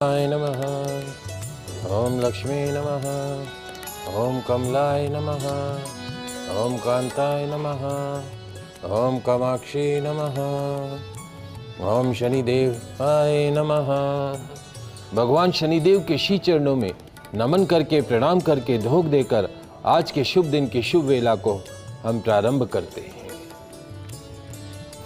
ओम नमः। ओम लक्ष्मी नमः। ओम कमलाय नमः। ओम कांताय नमः। ओम कामाक्षी नमः। ओम शनिदेवाय नमः। भगवान शनिदेव के श्री चरणों में नमन करके, प्रणाम करके, धोख देकर आज के शुभ दिन की शुभ वेला को हम प्रारंभ करते हैं।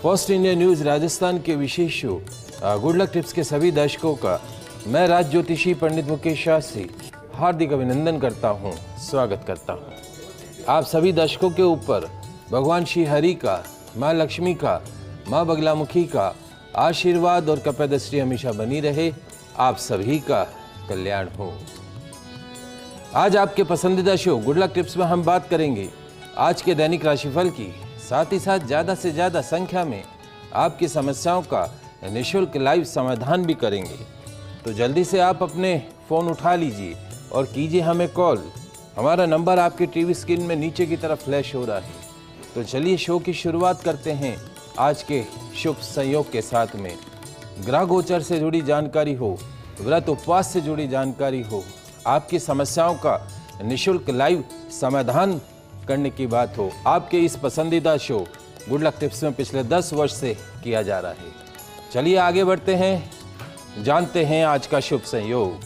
फर्स्ट इंडिया न्यूज राजस्थान के विशेष शो गुड लक टिप्स के सभी दर्शकों का मैं राज ज्योतिषी पंडित मुकेश शास्त्री हार्दिक अभिनंदन करता हूं, स्वागत करता हूं। आप सभी दर्शकों के ऊपर भगवान श्री हरि का, माँ लक्ष्मी का, माँ बगलामुखी का आशीर्वाद और कपदृष्टि हमेशा बनी रहे। आप सभी का कल्याण हो। आज आपके पसंदीदा शो गुड लक टिप्स में हम बात करेंगे आज के दैनिक राशिफल की, साथ ही साथ ज़्यादा से ज़्यादा संख्या में आपकी समस्याओं का निःशुल्क लाइव समाधान भी करेंगे। तो जल्दी से आप अपने फ़ोन उठा लीजिए और कीजिए हमें कॉल। हमारा नंबर आपके टीवी स्क्रीन में नीचे की तरफ फ्लैश हो रहा है। तो चलिए शो की शुरुआत करते हैं आज के शुभ संयोग के साथ में। ग्रह गोचर से जुड़ी जानकारी हो, व्रत उपवास से जुड़ी जानकारी हो, आपकी समस्याओं का निःशुल्क लाइव समाधान करने की बात हो, आपके इस पसंदीदा शो गुड लक टिप्स में पिछले 10 वर्ष से किया जा रहा है। चलिए आगे बढ़ते हैं, जानते हैं आज का शुभ संयोग।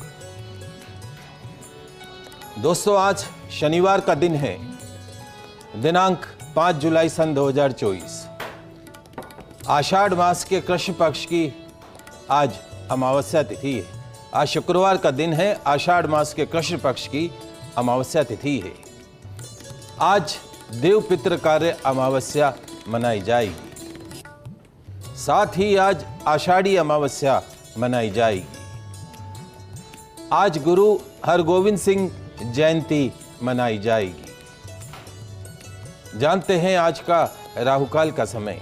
दोस्तों, आज शनिवार का दिन है, दिनांक 5 जुलाई सन 2024। आषाढ़ मास के कृष्ण पक्ष की आज अमावस्या तिथि है। आज शुक्रवार का दिन है, आषाढ़ मास के कृष्ण पक्ष की अमावस्या तिथि है। आज देव पितृ कार्य अमावस्या मनाई जाएगी। साथ ही आज आषाढ़ी अमावस्या मनाई जाएगी। आज गुरु हरगोविंद सिंह जयंती मनाई जाएगी। जानते हैं आज का राहुकाल का समय।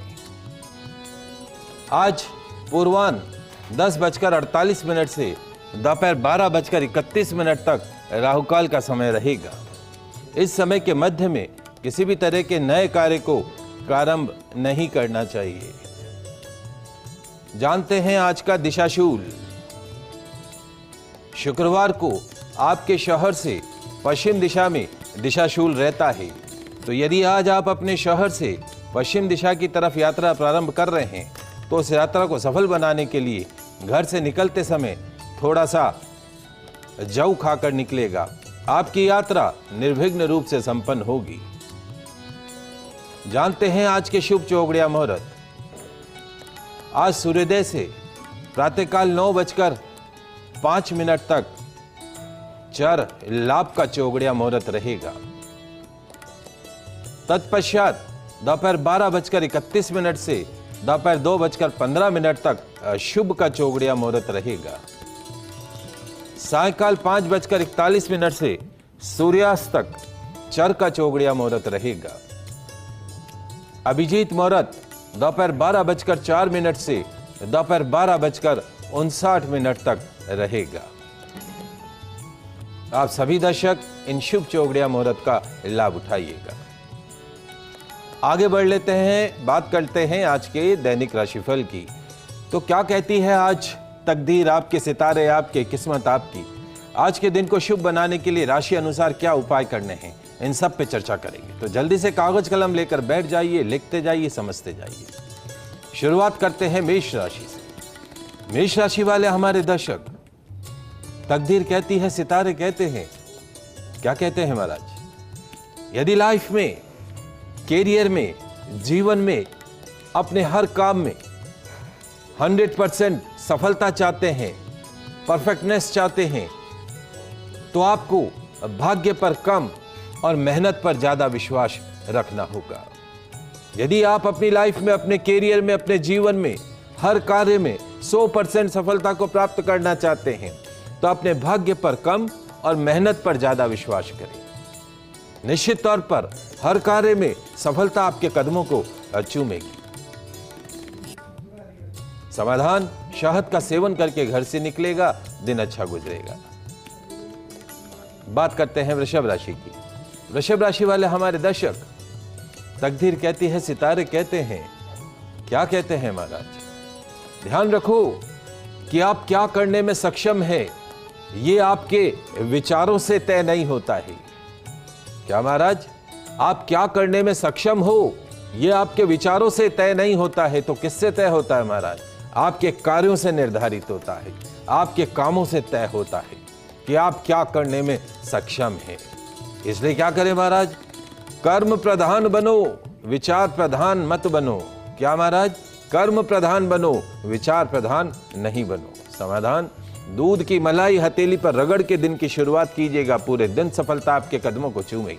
आज पूर्वाह्न 10:48 से दोपहर 12:31 तक राहुकाल का समय रहेगा। इस समय के मध्य में किसी भी तरह के नए कार्य को प्रारंभ नहीं करना चाहिए। जानते हैं आज का दिशाशूल। शुक्रवार को आपके शहर से पश्चिम दिशा में दिशाशूल रहता है। तो यदि आज आप अपने शहर से पश्चिम दिशा की तरफ यात्रा प्रारंभ कर रहे हैं तो उस यात्रा को सफल बनाने के लिए घर से निकलते समय थोड़ा सा जौ खाकर निकलेगा। आपकी यात्रा निर्विघ्न रूप से संपन्न होगी। जानते हैं आज के शुभ चौगड़िया मुहूर्त। आज सूर्योदय से प्रातःकाल 9:05 तक चर लाभ का चौगड़िया मुहूर्त रहेगा। तत्पश्चात दोपहर 12:31 से दोपहर 2:15 तक शुभ का चौगड़िया मुहूर्त रहेगा। सायकाल 5:41 से सूर्यास्त तक चर का चौगड़िया मुहूर्त रहेगा। अभिजीत मुहूर्त दोपहर 12:04 से दोपहर 12:59 तक रहेगा। आप सभी दर्शक इन शुभ चौगड़िया मुहूर्त का लाभ उठाइएगा। आगे बढ़ लेते हैं, बात करते हैं आज के दैनिक राशिफल की। तो क्या कहती है आज तकदीर, आपके सितारे, आपके किस्मत आपकी। आज के दिन को शुभ बनाने के लिए राशि अनुसार क्या उपाय करने हैं, इन सब पे चर्चा करेंगे। तो जल्दी से कागज कलम लेकर बैठ जाइए, लिखते जाइए, समझते जाइए। शुरुआत करते हैं मेष राशि से। मेष राशि वाले हमारे दर्शक, तकदीर कहती है, सितारे कहते हैं, क्या कहते हैं महाराज? यदि लाइफ में, कैरियर में, जीवन में, अपने हर काम में 100% सफलता चाहते हैं, परफेक्टनेस चाहते हैं, तो आपको भाग्य पर कम और मेहनत पर ज्यादा विश्वास रखना होगा। यदि आप अपनी लाइफ में, अपने कैरियर में, अपने जीवन में, हर कार्य में 100% सफलता को प्राप्त करना चाहते हैं तो अपने भाग्य पर कम और मेहनत पर ज्यादा विश्वास करें। निश्चित तौर पर हर कार्य में सफलता आपके कदमों को चूमेगी। समाधान, शहद का सेवन करके घर से निकलेगा, दिन अच्छा गुजरेगा। बात करते हैं वृषभ राशि की। वृषभ राशि वाले हमारे दर्शक, तकदीर कहती है, सितारे कहते हैं, क्या कहते हैं महाराज? ध्यान रखो, कि आप क्या करने में सक्षम है, ये आपके विचारों से तय नहीं होता है। क्या महाराज? आप क्या करने में सक्षम हो, ये आपके विचारों से तय नहीं होता है, तो किससे तय होता है महाराज? आपके कार्यों से निर्धारित होता है, आपके कामों से तय होता है कि आप क्या करने में सक्षम हैं। इसलिए क्या करें महाराज? कर्म प्रधान बनो, विचार प्रधान मत बनो। क्या महाराज? कर्म प्रधान बनो, विचार प्रधान नहीं बनो। समाधान: दूध की मलाई हथेली पर रगड़ के दिन की शुरुआत कीजिएगा, पूरे दिन सफलता आपके कदमों को चूमेगी।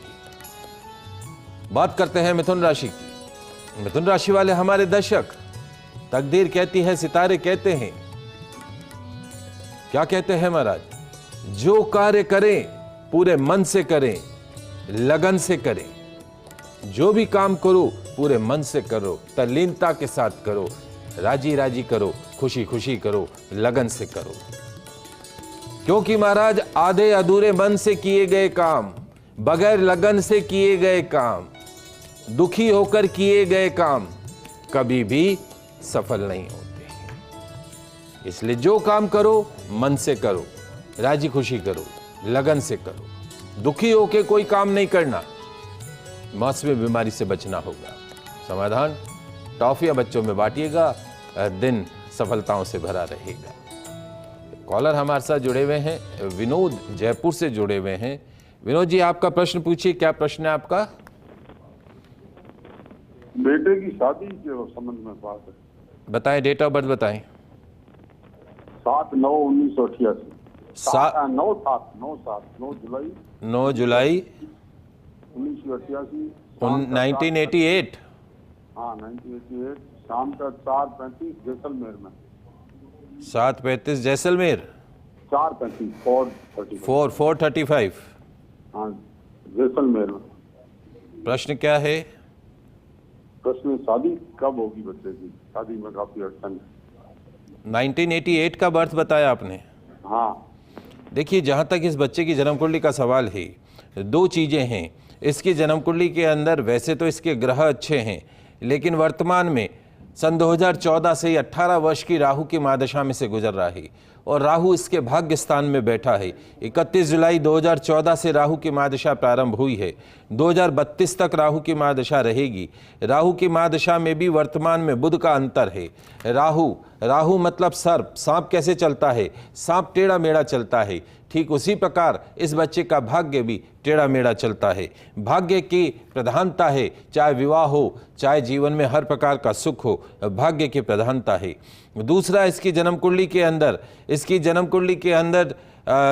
बात करते हैं मिथुन राशि की। मिथुन राशि वाले हमारे दर्शक, तकदीर कहती है, सितारे कहते हैं, क्या कहते हैं महाराज? जो कार्य करें पूरे मन से करें, लगन से करें। जो भी काम करो पूरे मन से करो, तल्लीनता के साथ करो, राजी राजी करो, खुशी खुशी करो, लगन से करो। क्योंकि महाराज आधे अधूरे मन से किए गए काम, बगैर लगन से किए गए काम, दुखी होकर किए गए काम कभी भी सफल नहीं होते। इसलिए जो काम करो मन से करो, राजी खुशी करो, लगन से करो। दुखी होकर कोई काम नहीं करना, मौसमी बीमारी से बचना होगा। समाधान: टॉफियां बच्चों में बांटिएगा, दिन सफलताओं से भरा रहेगा। कॉलर हमारे साथ जुड़े हुए हैं, विनोद जयपुर से जुड़े हुए हैं। विनोद जी, आपका प्रश्न पूछिए। क्या प्रश्न है आपका? बेटे की शादी के संबंध में बात है। बताएं, डेट ऑफ बर्थ बताएं। 7/9/1988। 9 जुलाई 1988। 1988। हाँ, 1988 शाम का 4:35 जैसलमेर में। 7:35 जैसलमेर। 4:35 4:35। हाँ, जैसलमेर में। प्रश्न क्या है? प्रश्न: शादी कब होगी बच्चे की? शादी में काफी अड़चन है। 1988 का बर्थ बताया आपने? हाँ। देखिए, जहाँ तक इस बच्चे की जन्म कुंडली का सवाल है, दो चीज़ें हैं। इसकी जन्म कुंडली के अंदर वैसे तो इसके ग्रह अच्छे हैं, लेकिन वर्तमान में सन 2014 से 18 वर्ष की राहु की महादशा में से गुजर रहा है, और राहु इसके भाग्य स्थान में बैठा है। 31 जुलाई 2014 से राहु की महादशा प्रारंभ हुई है, 2032 तक राहु की महादशा रहेगी। राहु की महादशा में भी वर्तमान में बुध का अंतर है। राहु मतलब सर्प, सांप कैसे चलता है? सांप टेढ़ा मेढ़ा चलता है। ठीक उसी प्रकार इस बच्चे का भाग्य भी टेढ़ा मेढ़ा चलता है। भाग्य की प्रधानता है, चाहे विवाह हो, चाहे जीवन में हर प्रकार का सुख हो, भाग्य की प्रधानता है। दूसरा, इसकी जन्म कुंडली के अंदर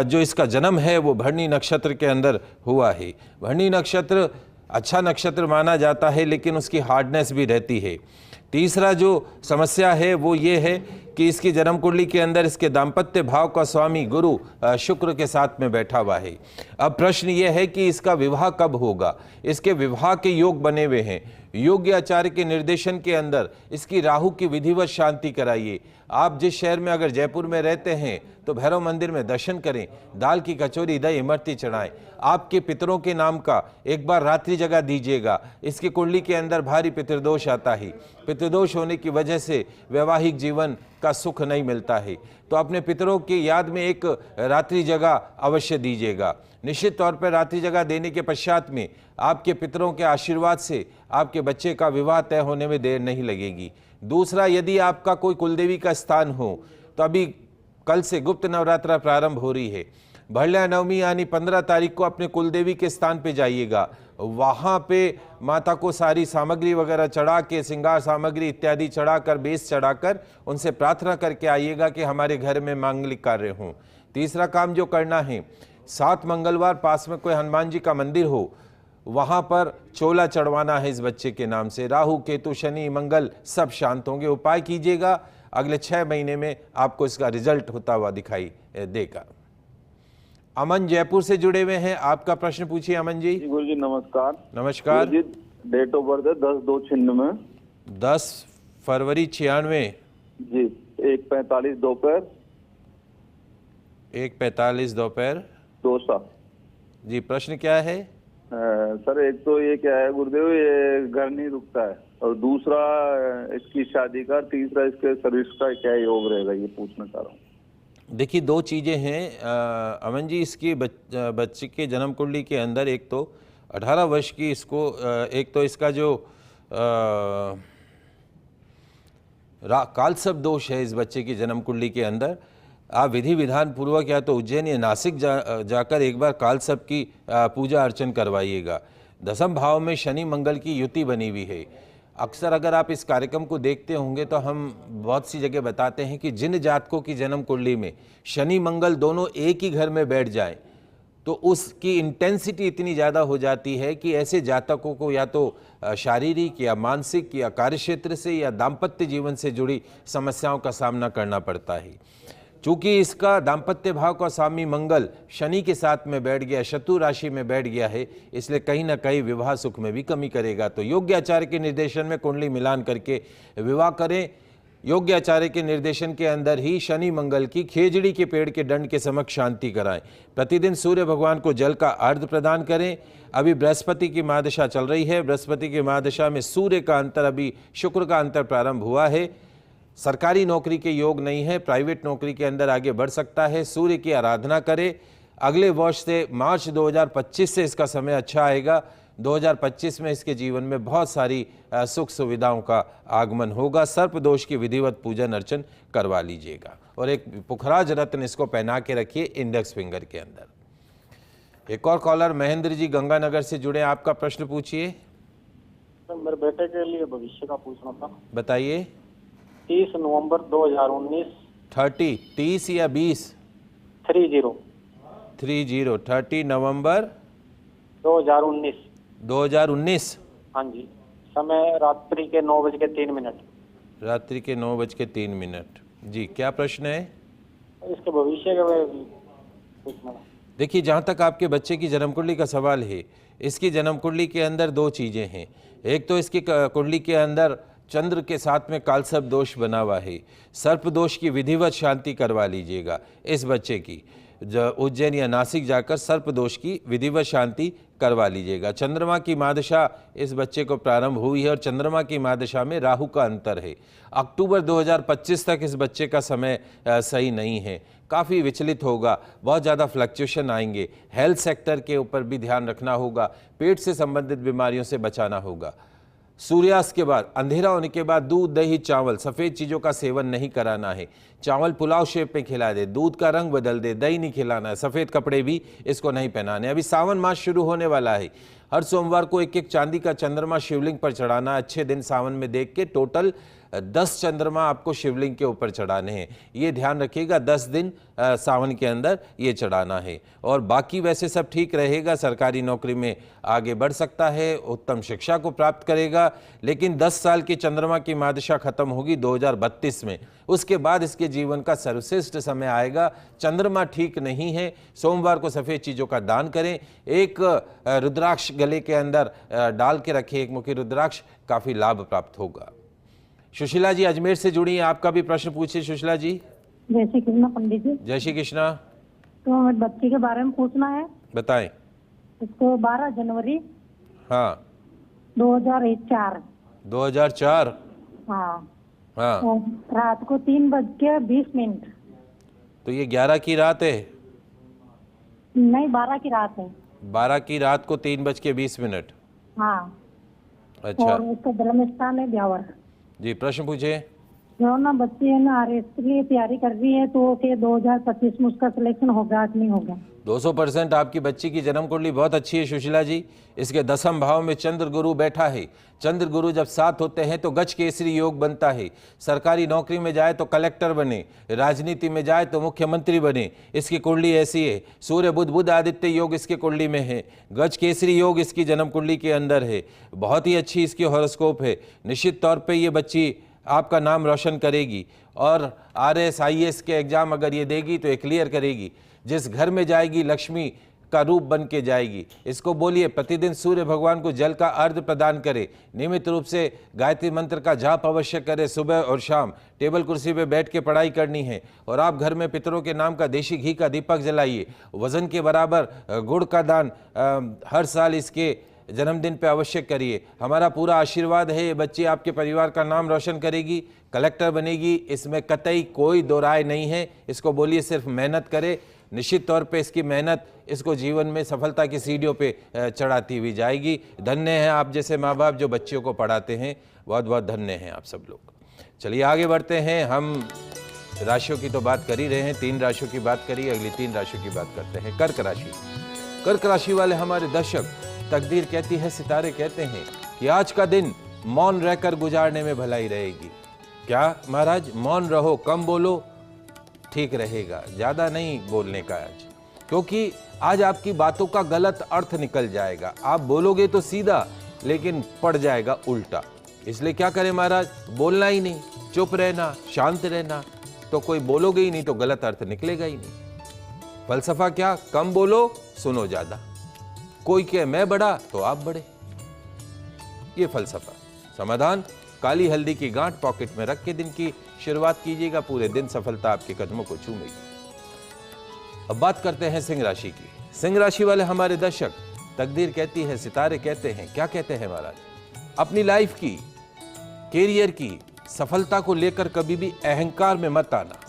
जो इसका जन्म है वो भरणी नक्षत्र के अंदर हुआ है। भरणी नक्षत्र अच्छा नक्षत्र माना जाता है, लेकिन उसकी हार्डनेस भी रहती है। तीसरा जो समस्या है वो ये है कि इसकी जन्म कुंडली के अंदर इसके दाम्पत्य भाव का स्वामी गुरु शुक्र के साथ में बैठा हुआ है। अब प्रश्न ये है कि इसका विवाह कब होगा? इसके विवाह के योग बने हुए हैं। योग्य आचार्य के निर्देशन के अंदर इसकी राहु की विधिवत शांति कराइए। आप जिस शहर में अगर जयपुर में रहते हैं तो भैरव मंदिर में दर्शन करें, दाल की कचौरी दही इमरती चढ़ाएं। आपके पितरों के नाम का एक बार रात्रि जगह दीजिएगा। इसकी कुंडली के अंदर भारी पितृदोष आता है। पितृदोष होने की वजह से वैवाहिक जीवन का सुख नहीं मिलता है, तो अपने पितरों की याद में एक रात्रि जगह अवश्य दीजिएगा। निश्चित तौर पर रात्रि जगह देने के पश्चात में आपके पितरों के आशीर्वाद से आपके बच्चे का विवाह तय होने में देर नहीं लगेगी। दूसरा, यदि आपका कोई कुलदेवी का स्थान हो तो अभी कल से गुप्त नवरात्रा प्रारंभ हो रही है। भरल्या नवमी यानी 15 तारीख को अपने कुलदेवी के स्थान पे जाइएगा। वहाँ पे माता को सारी सामग्री वगैरह चढ़ा के, श्रृंगार सामग्री इत्यादि चढ़ाकर, बेस चढ़ाकर उनसे प्रार्थना करके आइएगा कि हमारे घर में मांगलिक कार्य हों। तीसरा काम जो करना है, 7 मंगलवार पास में कोई हनुमान जी का मंदिर हो, वहाँ पर चोला चढ़वाना है इस बच्चे के नाम से। राहु केतु शनि मंगल सब शांत होंगे। उपाय कीजिएगा, अगले 6 महीने में आपको इसका रिजल्ट होता हुआ दिखाई देगा। अमन जयपुर से जुड़े हुए हैं, आपका प्रश्न पूछिए अमन जी। गुरु जी नमस्कार। नमस्कार जी, डेट ऑफ बर्थ है 10/2/96। 10 फरवरी 96 जी। 1:45 दोपहर। 1:45 दोपहर। दोसा जी, प्रश्न क्या है? सर, एक तो ये क्या है गुरुदेव, ये घर नहीं रुकता है, और दूसरा इसकी शादी का, तीसरा इसके सर्विस का क्या योग रहेगा, ये पूछना चाह रहा हूँ। देखिए, दो चीज़ें हैं अमन जी। इसकी बच्चे के जन्म कुंडली के अंदर एक तो 18 वर्ष की इसको एक तो इसका जो कालसर्प दोष है इस बच्चे की जन्म कुंडली के अंदर। आप विधि विधान पूर्वक या तो उज्जैन या नासिक जाकर एक बार कालसर्प की पूजा अर्चन करवाइएगा। दसम भाव में शनि मंगल की युति बनी हुई है। अक्सर अगर आप इस कार्यक्रम को देखते होंगे तो हम बहुत सी जगह बताते हैं कि जिन जातकों की जन्म कुंडली में शनि मंगल दोनों एक ही घर में बैठ जाएं तो उसकी इंटेंसिटी इतनी ज़्यादा हो जाती है कि ऐसे जातकों को या तो शारीरिक या मानसिक या कार्यक्षेत्र से या दाम्पत्य जीवन से जुड़ी समस्याओं का सामना करना पड़ता है। चूँकि इसका दाम्पत्य भाव का स्वामी मंगल शनि के साथ में बैठ गया, शत्रु राशि में बैठ गया है, इसलिए कहीं ना कहीं विवाह सुख में भी कमी करेगा। तो योग्य आचार्य के निर्देशन में कुंडली मिलान करके विवाह करें। योग्य आचार्य के निर्देशन के अंदर ही शनि मंगल की खेजड़ी के पेड़ के दंड के समक्ष शांति कराएं। प्रतिदिन सूर्य भगवान को जल का अर्घ्य प्रदान करें। अभी बृहस्पति की महादशा चल रही है। बृहस्पति की महादशा में सूर्य का अंतर, अभी शुक्र का अंतर प्रारंभ हुआ है। सरकारी नौकरी के योग नहीं है, प्राइवेट नौकरी के अंदर आगे बढ़ सकता है। सूर्य की आराधना करें। अगले वर्ष से मार्च 2025 से इसका समय अच्छा आएगा। 2025 में इसके जीवन में बहुत सारी सुख सुविधाओं का आगमन होगा। सर्प दोष की विधिवत पूजन अर्चन करवा लीजिएगा और एक पुखराज रत्न इसको पहना के रखिए इंडेक्स फिंगर के अंदर। एक और कॉलर महेंद्र जी गंगानगर से जुड़े, आपका प्रश्न पूछिए। मेरे बेटे के लिए भविष्य का पूछना था। बताइए। 30 नवंबर 2019। 30 या 20? 30 नवंबर 2019। हाँ जी, समय रात्रि के 9:03। रात्रि के 9:03। जी, क्या प्रश्न है? इसके भविष्य के बारे में पूछना था। देखिए, जहाँ तक आपके बच्चे की जन्म कुंडली का सवाल है, इसकी जन्म कुंडली के अंदर दो चीज़ें हैं। एक तो इसकी कुंडली के अंदर चंद्र के साथ में कालसर्प दोष बना हुआ है। सर्प दोष की विधिवत शांति करवा लीजिएगा इस बच्चे की। उज्जैन या नासिक जाकर सर्प दोष की विधिवत शांति करवा लीजिएगा। चंद्रमा की महादशा इस बच्चे को प्रारंभ हुई है और चंद्रमा की महादशा में राहु का अंतर है। अक्टूबर 2025 तक इस बच्चे का समय सही नहीं है, काफ़ी विचलित होगा, बहुत ज़्यादा फ्लक्चुएशन आएंगे। हेल्थ सेक्टर के ऊपर भी ध्यान रखना होगा, पेट से संबंधित बीमारियों से बचाना होगा। सूर्यास्त के बाद, अंधेरा होने के बाद दूध, दही, चावल, सफ़ेद चीज़ों का सेवन नहीं कराना है। चावल पुलाव शेप में खिला दे, दूध का रंग बदल दे, दही नहीं खिलाना है, सफ़ेद कपड़े भी इसको नहीं पहनाने। अभी सावन मास शुरू होने वाला है। हर सोमवार को एक चांदी का चंद्रमा शिवलिंग पर चढ़ाना। अच्छे दिन सावन में देख के टोटल 10 चंद्रमा आपको शिवलिंग के ऊपर चढ़ाने हैं। ये ध्यान रखिएगा, 10 दिन सावन के अंदर ये चढ़ाना है। और बाकी वैसे सब ठीक रहेगा। सरकारी नौकरी में आगे बढ़ सकता है, उत्तम शिक्षा को प्राप्त करेगा। लेकिन 10 साल की चंद्रमा की महादशा खत्म होगी 2032 में। उसके बाद इसके जीवन का सर्वश्रेष्ठ समय आएगा। चंद्रमा ठीक नहीं है। सोमवार को सफ़ेद चीज़ों का दान करें। एक रुद्राक्ष गले के अंदर डाल के रखें, एक मुखी रुद्राक्ष, काफ़ी लाभ प्राप्त होगा। सुशीला जी अजमेर से जुड़ी हैं, आपका भी प्रश्न पूछिए सुशीला जी। जय श्री कृष्णा पंडित जी। जय श्री कृष्णा। तो हमें बच्चे के बारे में पूछना है। बताएं। इसको 12 जनवरी हाँ 2004। 2004। हाँ हाँ, तो रात को 3:20। तो ये 11 की रात है? नहीं, 12 की रात है। 12 की रात को 3:20। हाँ, अच्छा और उसका जन्म स्थान है ब्यावर। जी, प्रश्न पूछे। जो ना बच्ची है ना आरएस के लिए तैयारी कर रही है, तो क्या 2025 में उसका सिलेक्शन होगा कि नहीं होगा? 200% आपकी बच्ची की जन्म कुंडली बहुत अच्छी है सुशीला जी। इसके 10वें भाव में चंद्र गुरु बैठा है। चंद्र गुरु जब साथ होते हैं तो गज केसरी योग बनता है। सरकारी नौकरी में जाए तो कलेक्टर बने, राजनीति में जाए तो मुख्यमंत्री बने। इसकी कुंडली ऐसी है। सूर्य बुध आदित्य योग इसके कुंडली में है। गज केसरी योग इसकी जन्म कुंडली के अंदर है। बहुत ही अच्छी इसकी हॉरोस्कोप है। निश्चित तौर पर ये बच्ची आपका नाम रोशन करेगी और RS IAS के एग्जाम अगर ये देगी तो ये क्लियर करेगी। जिस घर में जाएगी लक्ष्मी का रूप बन के जाएगी। इसको बोलिए प्रतिदिन सूर्य भगवान को जल का अर्घ्य प्रदान करे। नियमित रूप से गायत्री मंत्र का जाप अवश्य करे। सुबह और शाम टेबल कुर्सी पे बैठ के पढ़ाई करनी है। और आप घर में पितरों के नाम का देशी घी का दीपक जलाइए। वजन के बराबर गुड़ का दान हर साल इसके जन्मदिन पे अवश्य करिए। हमारा पूरा आशीर्वाद है, ये बच्ची आपके परिवार का नाम रोशन करेगी, कलेक्टर बनेगी, इसमें कतई कोई दो राय नहीं है। इसको बोलिए सिर्फ मेहनत करे, निश्चित तौर पे इसकी मेहनत इसको जीवन में सफलता की सीढ़ियों पे चढ़ाती हुई जाएगी। धन्य हैं आप जैसे माँ बाप जो बच्चियों को पढ़ाते हैं, बहुत बहुत धन्य हैं आप सब लोग। चलिए आगे बढ़ते हैं। हम राशियों की तो बात कर ही रहे हैं, 3 राशियों की बात करिए, अगली 3 राशियों की बात करते हैं। कर्क राशि। कर्क राशि वाले हमारे दर्शक, तकदीर कहती है, सितारे कहते हैं कि आज का दिन मौन रहकर गुजारने में भलाई रहेगी। क्या महाराज? मौन रहो, कम बोलो, ठीक रहेगा, ज्यादा नहीं बोलने का आज, क्योंकि आज आपकी बातों का गलत अर्थ निकल जाएगा। आप बोलोगे तो सीधा, लेकिन पड़ जाएगा उल्टा। इसलिए क्या करें महाराज? बोलना ही नहीं, चुप रहना, शांत रहना। तो कोई बोलोगे ही नहीं तो गलत अर्थ निकलेगा ही नहीं। फलसफा क्या? कम बोलो, सुनो ज्यादा। कोई कहे मैं बड़ा तो आप बड़े, ये फलसफा। समाधान, काली हल्दी की गांठ पॉकेट में रख के दिन की शुरुआत कीजिएगा, पूरे दिन सफलता आपके कदमों को चूमेगी। अब बात करते हैं सिंह राशि की। सिंह राशि वाले हमारे दर्शक, तकदीर कहती है, सितारे कहते हैं, क्या कहते हैं महाराज? अपनी लाइफ की, कैरियर की सफलता को लेकर कभी भी अहंकार में मत आना।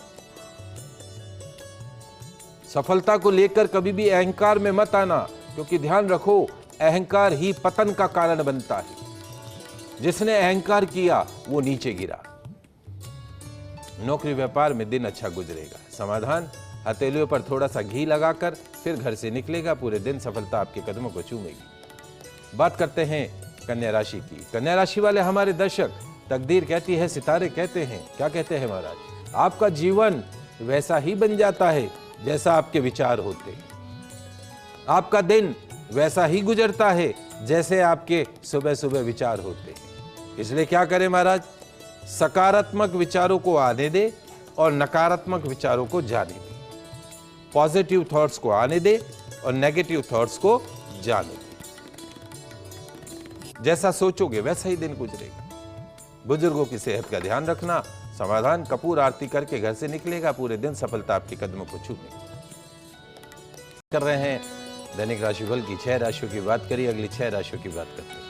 सफलता को लेकर कभी भी अहंकार में मत आना, क्योंकि ध्यान रखो, अहंकार ही पतन का कारण बनता है। जिसने अहंकार किया वो नीचे गिरा। नौकरी व्यापार में दिन अच्छा गुजरेगा। समाधान, हथेलियों पर थोड़ा सा घी लगाकर फिर घर से निकलेगा, पूरे दिन सफलता आपके कदमों को चूमेगी। बात करते हैं कन्या राशि की। कन्या राशि वाले हमारे दर्शक, तकदीर कहती है, सितारे कहते हैं, क्या कहते हैं महाराज? आपका जीवन वैसा ही बन जाता है जैसा आपके विचार होते हैं। आपका दिन वैसा ही गुजरता है जैसे आपके सुबह सुबह विचार होते हैं। इसलिए क्या करें महाराज? सकारात्मक विचारों को आने दे और नकारात्मक विचारों को जाने दे। पॉजिटिव थॉट्स को आने दे और नेगेटिव थॉट्स को जाने दे। जैसा सोचोगे वैसा ही दिन गुजरेगा। बुजुर्गों की सेहत का ध्यान रखना। समाधान, कपूर आरती करके घर से निकलेगा, पूरे दिन सफलता आपके कदमों को छूमेगी। कर रहे हैं दैनिक राशिफल की 6 राशियों की बात करिए, अगली 6 राशियों की बात करते हैं।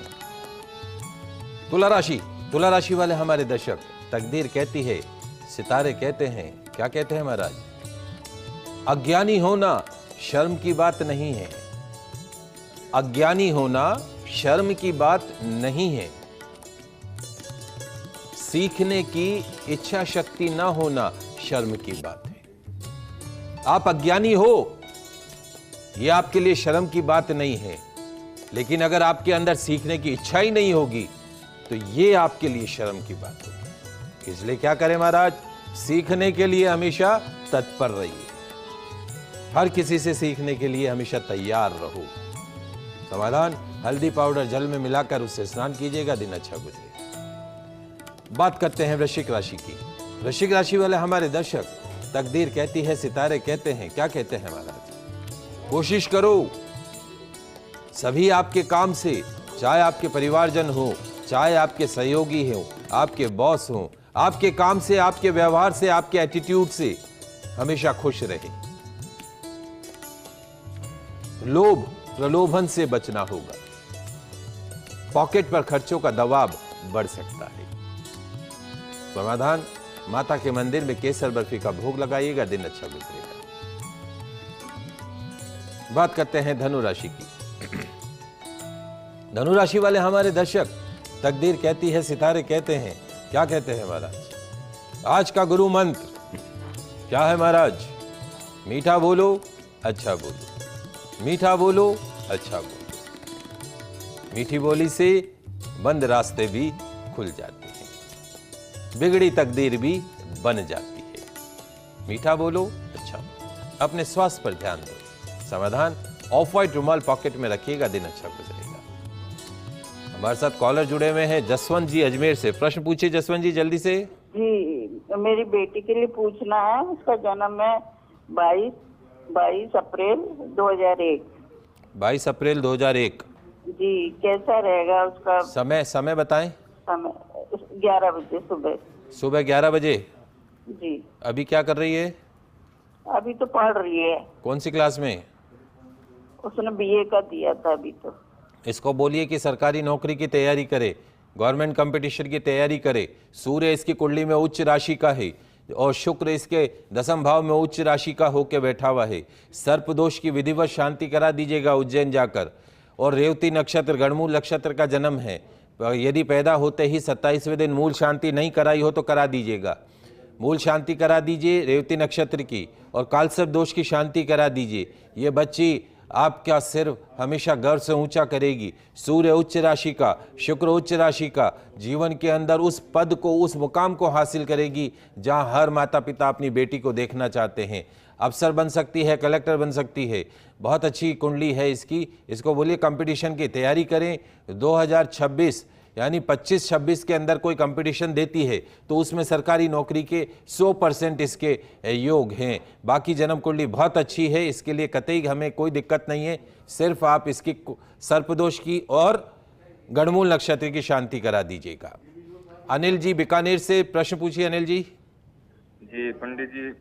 तुला राशि। तुला राशि वाले हमारे दर्शक, तकदीर कहती है, सितारे कहते हैं, क्या कहते हैं महाराज? अज्ञानी होना शर्म की बात नहीं है। अज्ञानी होना शर्म की बात नहीं है। सीखने की इच्छा शक्ति ना होना शर्म की बात है। आप अज्ञानी हो, यह आपके लिए शर्म की बात नहीं है, लेकिन अगर आपके अंदर सीखने की इच्छा ही नहीं होगी तो यह आपके लिए शर्म की बात होगी। इसलिए क्या करें महाराज? सीखने के लिए हमेशा तत्पर रहिए। हर किसी से सीखने के लिए हमेशा तैयार रहो। समाधान, हल्दी पाउडर जल में मिलाकर उससे स्नान कीजिएगा, दिन अच्छा गुजरेगा। बात करते हैं वृश्चिक राशि की। वृश्चिक राशि वाले हमारे दर्शक, तकदीर कहती है, सितारे कहते हैं, क्या कहते हैं महाराज? कोशिश करो सभी आपके काम से, चाहे आपके परिवारजन हो, चाहे आपके सहयोगी हो, आपके बॉस हो, आपके काम से, आपके व्यवहार से, आपके एटीट्यूड से हमेशा खुश रहे। लोभ प्रलोभन से बचना होगा। पॉकेट पर खर्चों का दबाव बढ़ सकता है। समाधान, माता के मंदिर में केसर बर्फी का भोग लगाइएगा, दिन अच्छा गुजरेगा। बात करते हैं धनु राशि की। धनु राशि वाले हमारे दर्शक, तकदीर कहती है, सितारे कहते हैं, क्या कहते हैं महाराज? आज का गुरु मंत्र क्या है महाराज? मीठा बोलो, अच्छा बोलो। मीठा बोलो, अच्छा बोलो। मीठी बोली से बंद रास्ते भी खुल जाते हैं, बिगड़ी तकदीर भी बन जाती है। मीठा बोलो, अच्छा बोलो। अपने स्वास्थ्य पर ध्यान दो। समाधान, ऑफ व्हाइट रुमाल पॉकेट में रखिएगा, दिन अच्छा गुजरेगा। हमारे साथ कॉलर जुड़े हुए हैं जसवंत जी अजमेर से। प्रश्न पूछिए जसवंत जी, जल्दी से। जी, मेरी बेटी के लिए पूछना है। उसका जन्म है 22 अप्रैल 2001। 22 अप्रैल 2001। जी, कैसा रहेगा उसका समय बताएं। समय 11 बजे सुबह। सुबह 11 बजे। जी। अभी क्या कर रही है? अभी तो पढ़ रही है। कौन सी क्लास में? उसने BA का दिया था अभी तो। इसको बोलिए कि सरकारी नौकरी की तैयारी करे, गवर्नमेंट कंपटीशन की तैयारी करे। सूर्य इसकी कुंडली में उच्च राशि का है और शुक्र इसके दसम भाव में उच्च राशि का होकर बैठा हुआ है। सर्प दोष की विधिवत शांति करा दीजिएगा उज्जैन जाकर। और रेवती नक्षत्र गणमूल नक्षत्र का जन्म है, यदि पैदा होते ही 27वें दिन मूल शांति नहीं कराई हो तो करा दीजिएगा। मूल शांति करा दीजिए रेवती नक्षत्र की, और कालसर्प दोष की शांति करा दीजिए। ये बच्ची आपका सिर हमेशा गर्व से ऊंचा करेगी। सूर्य उच्च राशि का, शुक्र उच्च राशि का, जीवन के अंदर उस पद को, उस मुकाम को हासिल करेगी जहां हर माता पिता अपनी बेटी को देखना चाहते हैं। अफसर बन सकती है, कलेक्टर बन सकती है। बहुत अच्छी कुंडली है इसकी। इसको बोलिए कंपटीशन की तैयारी करें। 2026 यानी 25-26 के अंदर कोई कंपटीशन देती है तो उसमें सरकारी नौकरी के 100% इसके योग हैं। बाकी जन्म कुंडली बहुत अच्छी है, इसके लिए कतई हमें कोई दिक्कत नहीं है। सिर्फ आप इसकी सर्पदोष की और गणमूल नक्षत्र की शांति करा दीजिएगा। अनिल जी बीकानेर से प्रश्न पूछिए। अनिल जी। जी पंडित जी,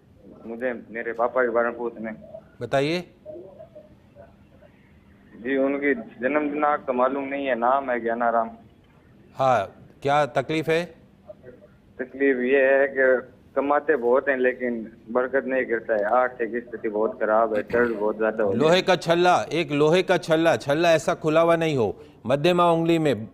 मुझे मेरे पापा के बारे में पूछना। बताइए। जी उनकी जन्म दिनांक तो मालूम नहीं है, नाम है ज्ञानाराम। हाँ, क्या तकलीफ है? तकलीफ ये है कि कमाते बहुत हैं लेकिन बरकत नहीं करता है। आर्थिक स्थिति बहुत खराब है, कर्ज बहुत ज्यादा हो। लोहे का छल्ला, एक लोहे का छल्ला ऐसा खुला हुआ नहीं हो, मध्यमा उंगली में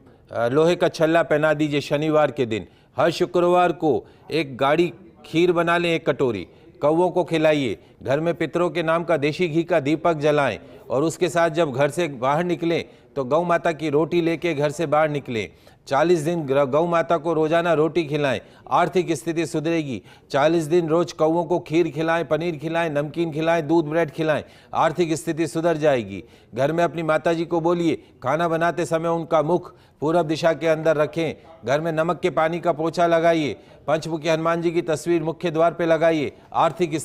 लोहे का छल्ला पहना दीजिए शनिवार के दिन। हर शुक्रवार को एक गाड़ी खीर बना लें, एक कटोरी, कौवों को खिलाइए। घर में पितरों के नाम का देशी घी का दीपक जलाएं और उसके साथ जब घर से बाहर निकलें तो गौ माता की रोटी लेके घर से बाहर निकलें। 40 दिन गौ माता को रोजाना रोटी खिलाएं, आर्थिक स्थिति सुधरेगी। 40 दिन रोज कौवों को खीर खिलाएं, पनीर खिलाएं, नमकीन खिलाएं, दूध ब्रेड खिलाएं, आर्थिक स्थिति सुधर जाएगी। घर में अपनी माताजी को बोलिए खाना बनाते समय उनका मुख पूरब दिशा के अंदर रखें। घर में नमक के पानी का पोछा लगाइए। पंचमुखी हनुमान जी की तस्वीर मुख्य द्वार पर लगाइए। आर्थिक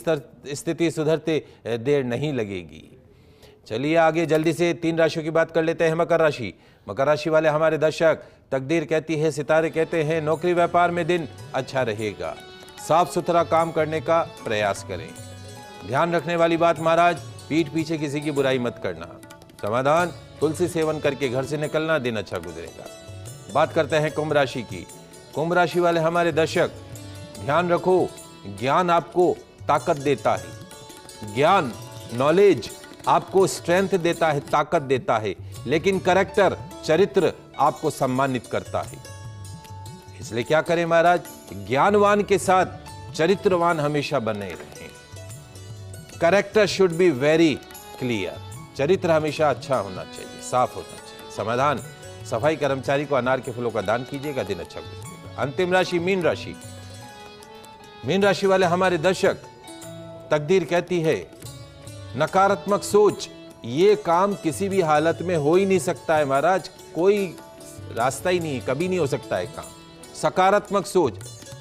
स्थिति सुधरते देर नहीं लगेगी। चलिए आगे जल्दी से 3 राशियों की बात कर लेते हैं। मकर राशि। मकर राशि वाले हमारे दर्शक, तकदीर कहती है, सितारे कहते हैं, नौकरी व्यापार में दिन अच्छा रहेगा। साफ सुथरा काम करने का प्रयास करें। ध्यान रखने वाली बात महाराज, पीठ पीछे किसी की बुराई मत करना। समाधान, तुलसी सेवन करके घर से निकलना, दिन अच्छा गुजरेगा। बात करते हैं कुंभ राशि की। कुंभ राशि वाले हमारे दर्शक, ध्यान रखो, ज्ञान आपको ताकत देता है। ज्ञान, नॉलेज आपको स्ट्रेंथ देता है, ताकत देता है, लेकिन कैरेक्टर, चरित्र आपको सम्मानित करता है। इसलिए क्या करें महाराज, ज्ञानवान के साथ चरित्रवान हमेशा बने रहें। Character should be very clear. चरित्र हमेशा अच्छा होना चाहिए, साफ होना चाहिए। समाधान, सफाई कर्मचारी को अनार के फलों का दान कीजिएगा, दिन अच्छा गुजरेगा। अंतिम राशि मीन राशि। मीन राशि वाले हमारे दर्शक, तकदीर कहती है, नकारात्मक सोच, ये काम किसी भी हालत में हो ही नहीं सकता है महाराज, कोई रास्ता ही नहीं, कभी नहीं हो सकता है काम। सकारात्मक सोच,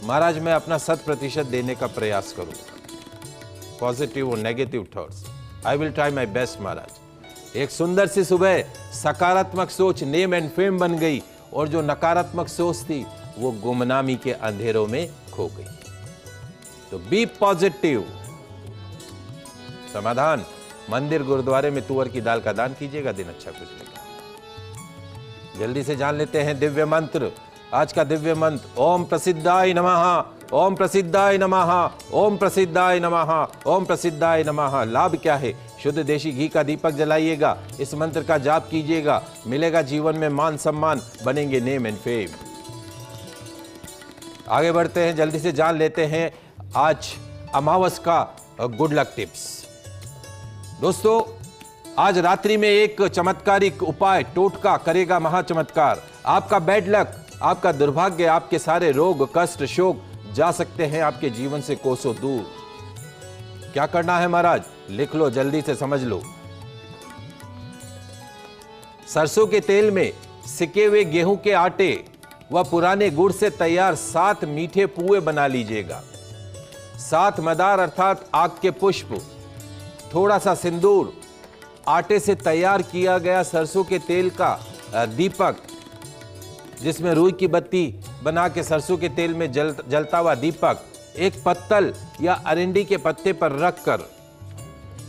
महाराज मैं अपना 100% देने का प्रयास करूंगा। पॉजिटिव और negative thoughts, I will try my best महाराज। एक सुंदर सी सुबह सकारात्मक सोच नेम एंड फेम बन गई, और जो नकारात्मक सोच थी वो गुमनामी के अंधेरों में खो गई। तो बी पॉजिटिव। समाधान, मंदिर गुरुद्वारे में तुअर की दाल का दान कीजिएगा, दिन अच्छा गुजरेगा। जल्दी से जान लेते हैं दिव्य मंत्र। आज का दिव्य मंत्र, ओम प्रसिद्धाय नमः, ओम प्रसिद्धाय नमः, ओम प्रसिद्धाय नमः, ओम प्रसिद्धाय नमः। लाभ क्या है? शुद्ध देशी घी का दीपक जलाइएगा, इस मंत्र का जाप कीजिएगा, मिलेगा जीवन में मान सम्मान, बनेंगे नेम एंड फेम। आगे बढ़ते हैं, जल्दी से जान लेते हैं आज अमावस का गुड लक टिप्स। दोस्तों, आज रात्रि में एक चमत्कारिक उपाय, टोटका करेगा महाचमत्कार। आपका बैड लक, आपका दुर्भाग्य, आपके सारे रोग, कष्ट, शोक जा सकते हैं आपके जीवन से कोसों दूर। क्या करना है महाराज? लिख लो, जल्दी से समझ लो। सरसों के तेल में सिके हुए गेहूं के आटे व पुराने गुड़ से तैयार 7 मीठे पुए बना लीजिएगा। 7 मदार अर्थात आग के पुष्प, थोड़ा सा सिंदूर, आटे से तैयार किया गया सरसों के तेल का दीपक, जिसमें रुई की बत्ती बना के सरसों के तेल में जलता हुआ दीपक, एक पत्तल या अरंडी के पत्ते पर रखकर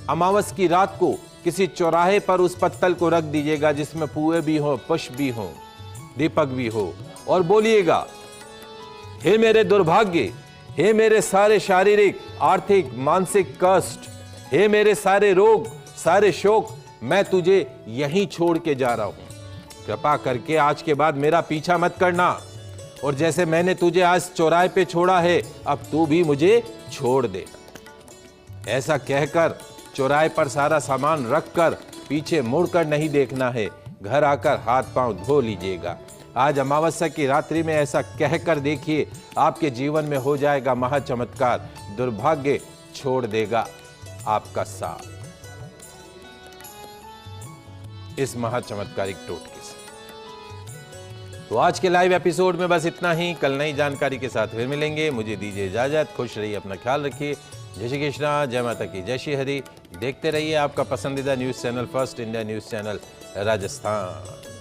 अमावस की रात को किसी चौराहे पर उस पत्तल को रख दीजिएगा जिसमें पुए भी हो, पुष्प भी हो, दीपक भी हो, और बोलिएगा, हे मेरे दुर्भाग्य, हे मेरे सारे शारीरिक, आर्थिक, मानसिक कष्ट, हे मेरे सारे रोग, सारे शोक, मैं तुझे यहीं छोड़ के जा रहा हूं। कृपा करके आज के बाद मेरा पीछा मत करना, और जैसे मैंने तुझे आज चौराहे पे छोड़ा है, अब तू भी मुझे छोड़ दे। ऐसा कहकर चौराहे पर सारा सामान रखकर पीछे मुड़कर नहीं देखना है। घर आकर हाथ पांव धो लीजिएगा। आज अमावस्या की रात्रि में ऐसा कहकर देखिए, आपके जीवन में हो जाएगा महाचमत्कार। दुर्भाग्य छोड़ देगा आपका साथ इस महाचमत्कारिक टोटके से। तो आज के लाइव एपिसोड में बस इतना ही। कल नई जानकारी के साथ फिर मिलेंगे। मुझे दीजिए इजाजत। खुश रहिए, अपना ख्याल रखिए। जय श्री कृष्णा, जय माता की, जय श्री हरि। देखते रहिए आपका पसंदीदा news channel first India news channel Rajasthan.